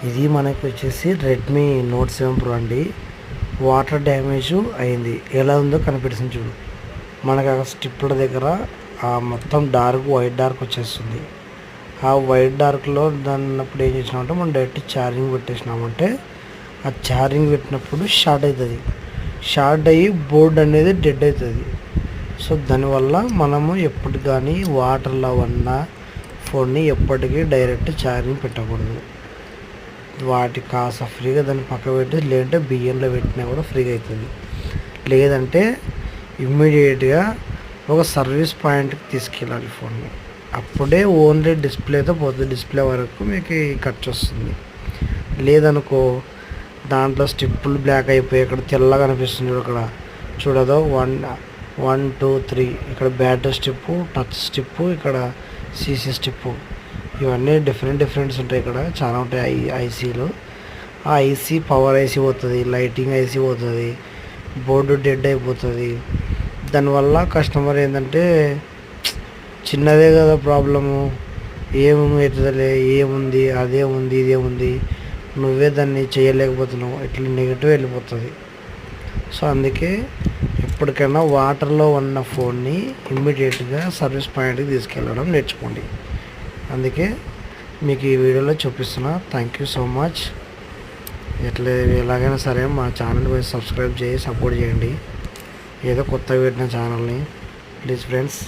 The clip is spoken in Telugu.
ఇది మనకు వచ్చేసి రెడ్మీ నోట్ 7 ప్రో అండి. వాటర్ డ్యామేజ్ అయింది, ఎలా ఉందో కనిపిస్తుంది చూడు. మనకు ఆ స్టిప్పుల దగ్గర మొత్తం వైట్ డార్క్ వచ్చేస్తుంది. ఆ వైట్ డార్క్లో దాన్నప్పుడు ఏం చేసినామంటే మనం డైరెక్ట్ ఛార్జింగ్ పెట్టేసినామంటే ఆ ఛార్జింగ్ పెట్టినప్పుడు షార్ట్ అవుతుంది. షార్ట్ అయ్యి బోర్డ్ అనేది డెడ్ అవుతుంది. సో దానివల్ల మనము ఎప్పుడు కానీ వాటర్లో ఉన్న ఫోన్ని ఎప్పటికీ డైరెక్ట్ ఛార్జింగ్ పెట్టకూడదు. వాటి కాస్త ఫ్రీగా దాన్ని పక్క పెట్టి, లేదంటే బియ్యంలో పెట్టినా కూడా ఫ్రీగా అవుతుంది. లేదంటే ఇమ్మీడియట్గా ఒక సర్వీస్ పాయింట్కి తీసుకెళ్ళాలి ఫోన్ని. అప్పుడే ఓన్లీ డిస్ప్లేతో పోతుంది. డిస్ప్లే వరకు మీకు ఖర్చు వస్తుంది. లేదనుకో దాంట్లో స్టిప్పులు బ్లాక్ అయిపోయి ఇక్కడ తెల్లగా అనిపిస్తుంది. ఇక్కడ చూడదో 1 2 3 ఇక్కడ బ్యాటరీ స్టిప్పు, టచ్ స్టిప్పు, ఇక్కడ సీసీ స్టిప్పు, ఇవన్నీ డిఫరెంట్స్ ఉంటాయి. ఇక్కడ చాలా ఉంటాయి ఐసీలు. ఆ ఐసీ పవర్ ఐసీ పోతుంది, లైటింగ్ ఐసీ పోతుంది, బోర్డు డెడ్ అయిపోతుంది. దానివల్ల కస్టమర్ ఏంటంటే చిన్నదే కదా ప్రాబ్లము, ఏమవుతుందిలే, ఏముంది, అదే ఉంది, ఇదే ఉంది, నువ్వే దాన్ని చేయలేకపోతున్నావు, ఇట్లా నెగిటివ్ వెళ్ళిపోతుంది. సో అందుకే ఎప్పటికైనా వాటర్లో ఉన్న ఫోన్ని ఇమ్మీడియట్గా సర్వీస్ పాయింట్కి తీసుకెళ్ళడం నేర్చుకోండి. అందుకే మీకు ఈ వీడియోలో చూపిస్తున్నా. Thank you so much. ఎలాగైనా సరే మా ఛానల్ పోయి సబ్స్క్రైబ్ చేసి సపోర్ట్ చేయండి. ఏదో కొత్త పెట్టిన ఛానల్ని ప్లీజ్ ఫ్రెండ్స్.